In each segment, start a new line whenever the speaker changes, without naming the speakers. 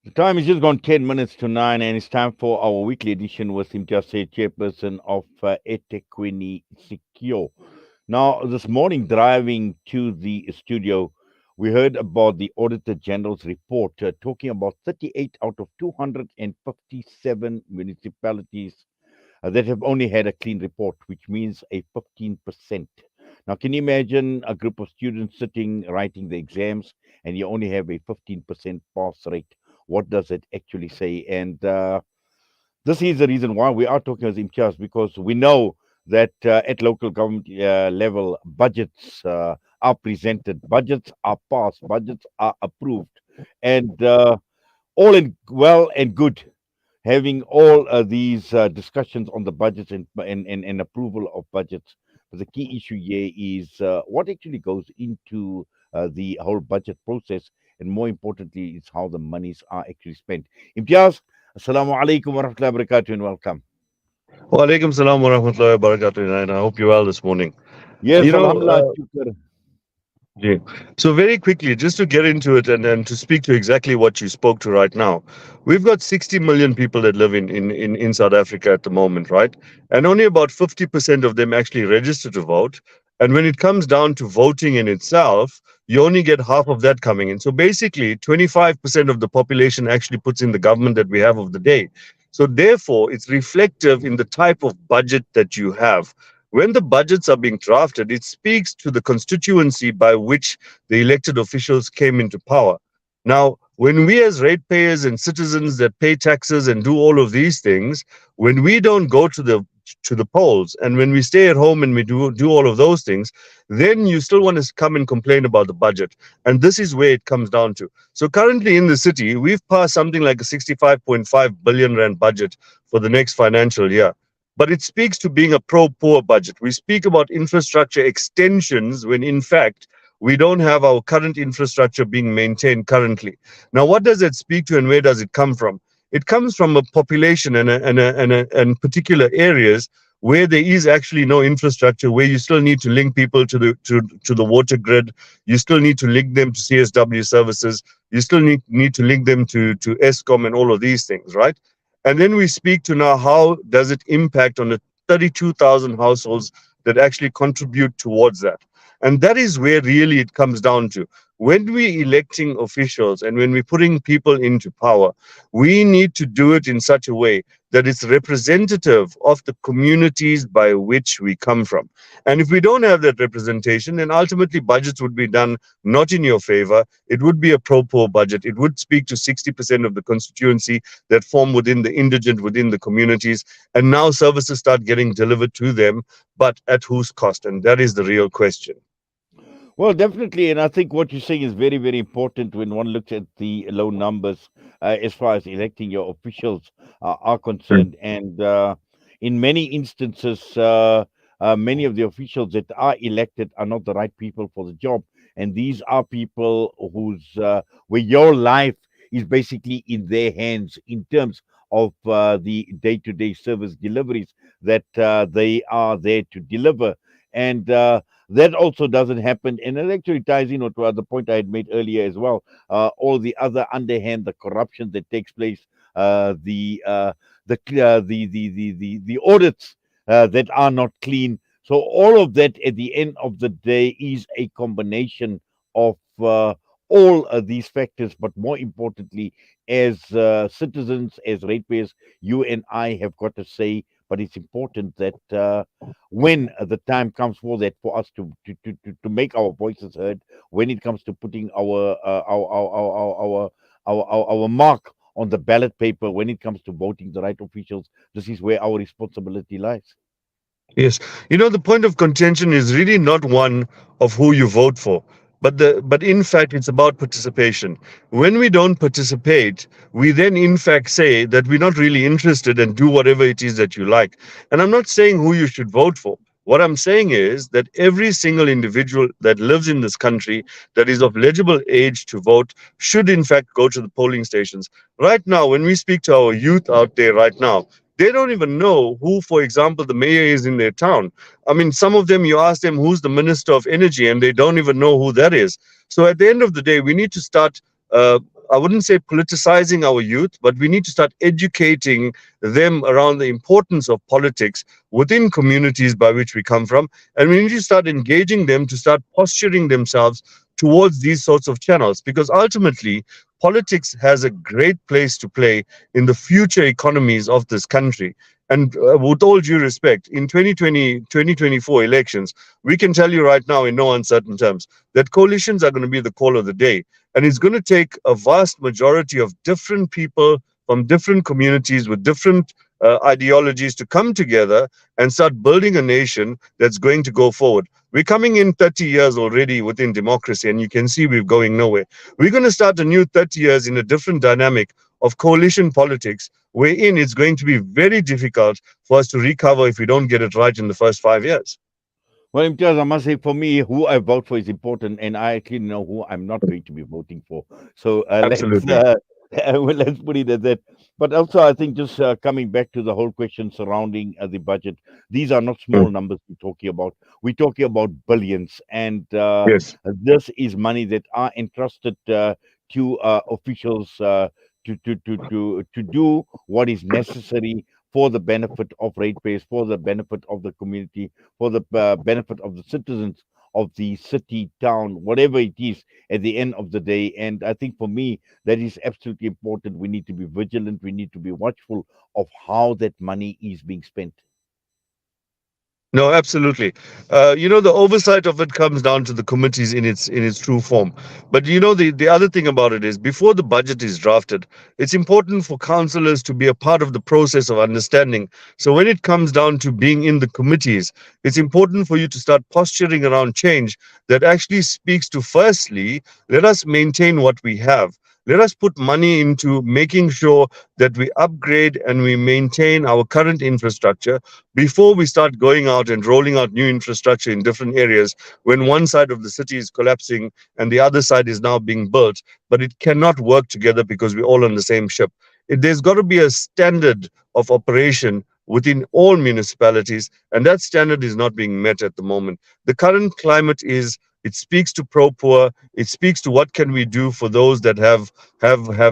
The time is just gone 10 minutes to 9, and it's time for our weekly edition with Imtiaz, Syed, Chairperson of eThekwini Secure. Now, this morning, driving to the studio, we heard about the Auditor General's report talking about 38 out of 257 municipalities that have only had a clean report, which means a 15%. Now, can you imagine a group of students sitting writing the exams and you only have a 15% pass rate? What does it actually say? And this is the reason why we are talking as Imtiaz, because we know that at local government level, budgets are presented, budgets are passed, budgets are approved, and all in well and good having all these discussions on the budgets and approval of budgets. But the key issue here is what actually goes into the whole budget process, and more importantly, is how the monies are actually spent. Imtiaz, Assalamu alaikum wa rahmatullahi wa barakatuh, and welcome.
Wa alaikum salam wa rahmatullahi wa barakatuh. And I hope you're well this morning.
Yes,
You know,
Alhamdulillah, shukr.
yeah. So very quickly, just to get into it and to speak to exactly what you spoke to right now, we've got 60 million people that live in South Africa at the moment, right? And only about 50% of them actually register to vote. And when it comes down to voting in itself, you only get half of that coming in. So basically, 25% of the population actually puts in the government that we have of the day. So therefore, it's reflective in the type of budget that you have. When the budgets are being drafted, it speaks to the constituency by which the elected officials came into power. Now, when we as ratepayers and citizens that pay taxes and do all of these things, when we don't go to the polls and when we stay at home and we do all of those things, then you still want to come and complain about the budget. And this is where it comes down to. So currently in the city, we've passed something like a 65.5 billion rand budget for the next financial year, but it speaks to being a pro-poor budget. We speak about infrastructure extensions when in fact we don't have our current infrastructure being maintained currently. Now, what does it speak to and where does it come from? It comes from a population and particular areas where there is actually no infrastructure, where you still need to link people to the water grid, you still need to link them to CSW services, you still need to link them to ESCOM and all of these things, right? And then we speak to now how does it impact on the 32,000 households that actually contribute towards that. And that is where really it comes down to. When we're electing officials and when we're putting people into power, we need to do it in such a way that it's representative of the communities by which we come from. And if we don't have that representation, then ultimately budgets would be done not in your favor. It would be a pro-poor budget. It would speak to 60% of the constituency that form within the indigent, within the communities. And now services start getting delivered to them, but at whose cost? And that is the real question.
Well, definitely, and I think what you're saying is very, very important when one looks at the low numbers as far as electing your officials are concerned. And in many instances, many of the officials that are elected are not the right people for the job, and these are people where your life is basically in their hands in terms of the day-to-day service deliveries that they are there to deliver. And that also doesn't happen, and it actually ties in to the point I had made earlier as well. All the other underhand, the corruption that takes place, the audits that are not clean. So all of that, at the end of the day, is a combination of all these factors. But more importantly, as citizens, as ratepayers, you and I have got to say. But it's important that when the time comes for that, for us to make our voices heard, when it comes to putting our mark on the ballot paper, when it comes to voting the right officials, this is where our responsibility lies.
Yes. The point of contention is really not one of who you vote for, but in fact it's about participation. When we don't participate, we then in fact say that we're not really interested and do whatever it is that you like. And I'm not saying who you should vote for. What I'm saying is that every single individual that lives in this country that is of legible age to vote should in fact go to the polling stations. Right now, when we speak to our youth out there right now, they don't even know who, for example, the mayor is in their town. I mean, some of them, you ask them who's the minister of energy, and they don't even know who that is. So at the end of the day, we need to start I wouldn't say politicizing our youth, but we need to start educating them around the importance of politics within communities by which we come from. And we need to start engaging them to start posturing themselves towards these sorts of channels, because ultimately politics has a great place to play in the future economies of this country. And with all due respect, in 2024 elections, we can tell you right now in no uncertain terms that coalitions are going to be the call of the day. And it's going to take a vast majority of different people from different communities with different ideologies to come together and start building a nation that's going to go forward. We're coming in 30 years already within democracy, and you can see we're going nowhere. We're going to start a new 30 years in a different dynamic of coalition politics, wherein it's going to be very difficult for us to recover if we don't get it right in the first 5 years.
Well, Imtiaz, I must say, for me, who I vote for is important, and I actually know who I'm not going to be voting for. So let's
Absolutely.
well, let's put it at that. But also, I think just coming back to the whole question surrounding the budget, these are not
Mm.
small numbers we're talking about. We're talking about billions, and
Yes.
this is money that are entrusted to officials to do what is necessary for the benefit of ratepayers, for the benefit of the community, for the benefit of the citizens of the city, town, whatever it is at the end of the day. And I think for me, that is absolutely important. We need to be vigilant. We need to be watchful of how that money is being spent.
No, absolutely. The oversight of it comes down to the committees in its true form. But the other thing about it is, before the budget is drafted, it's important for councillors to be a part of the process of understanding. So when it comes down to being in the committees, it's important for you to start posturing around change that actually speaks to, firstly, let us maintain what we have. Let us put money into making sure that we upgrade and we maintain our current infrastructure before we start going out and rolling out new infrastructure in different areas, when one side of the city is collapsing and the other side is now being built, but it cannot work together because we're all on the same ship. There's got to be a standard of operation within all municipalities, and that standard is not being met at the moment. The current climate is, it speaks to pro poor, it speaks to what can we do for those that have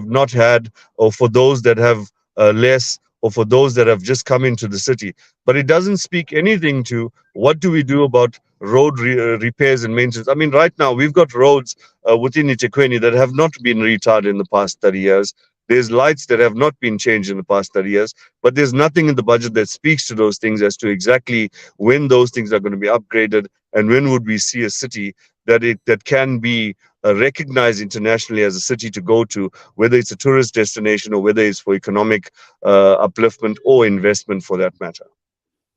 not had, or for those that have less, or for those that have just come into the city. But it doesn't speak anything to what do we do about repairs and maintenance. I mean, right now we've got roads within eThekwini that have not been retarred in the past 30 years. There's lights that have not been changed in the past 30 years, but there's nothing in the budget that speaks to those things as to exactly when those things are going to be upgraded, and when would we see a city that can be recognized internationally as a city to go to, whether it's a tourist destination or whether it's for economic upliftment or investment for that matter.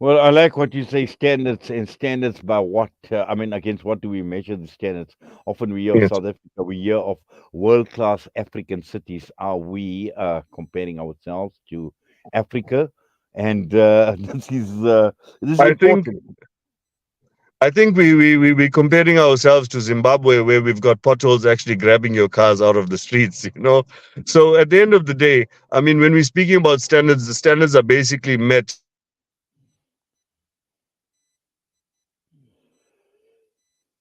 Well, I like what you say, standards, and standards by what, I mean, against what do we measure the standards? Often we hear of
Yes.
South Africa, we hear of world class African cities. Are we comparing ourselves to Africa? And this is
I think
important.
I think we comparing ourselves to Zimbabwe, where we've got potholes actually grabbing your cars out of the streets. So at the end of the day, I mean, when we're speaking about standards, the standards are basically met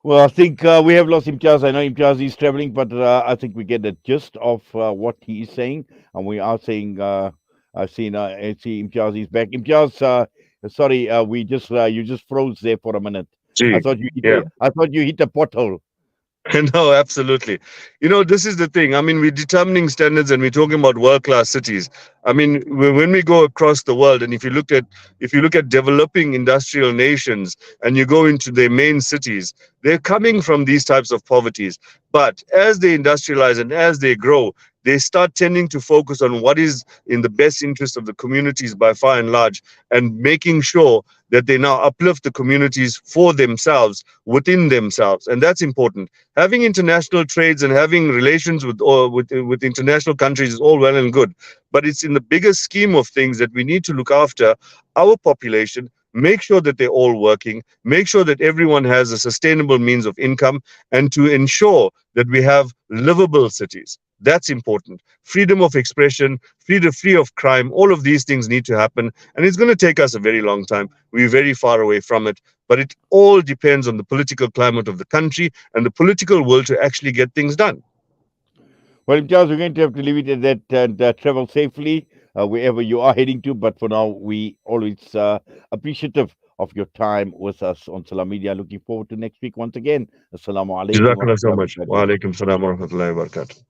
Well, I think we have lost Imtiaz. I know Imtiaz is traveling, but I think we get the gist of what he is saying. And we are saying, I see Imtiaz is back. Imtiaz, sorry, we just you just froze there for a minute. I
G.
thought you
Yeah.
I thought you hit a pothole.
No, absolutely. This is the thing. I mean, we're determining standards and we're talking about world-class cities. I mean, when we go across the world, and if you look at developing industrial nations and you go into their main cities, they're coming from these types of poverties. But as they industrialize and as they grow, they start tending to focus on what is in the best interest of the communities by far and large, and making sure that they now uplift the communities for themselves, within themselves. And that's important. Having international trades and having relations with international countries is all well and good, but it's in the bigger scheme of things that we need to look after our population, make sure that they're all working, make sure that everyone has a sustainable means of income, and to ensure that we have livable cities. That's important. Freedom of expression, free of crime, all of these things need to happen, and it's going to take us a very long time. We're very far away from it, but it all depends on the political climate of the country and the political will to actually get things done.
Well, Imtiaz, we're going to have to leave it at that and travel safely wherever you are heading to. But for now, we always appreciative of your time with us on Salam Media. Looking forward to next week once again. Assalamu alaikum wa
Jazakallah so
rahmatullahi wa
much. Wa
barakatuh.
alaikum salam wa rahmatullahi wa barakatuh.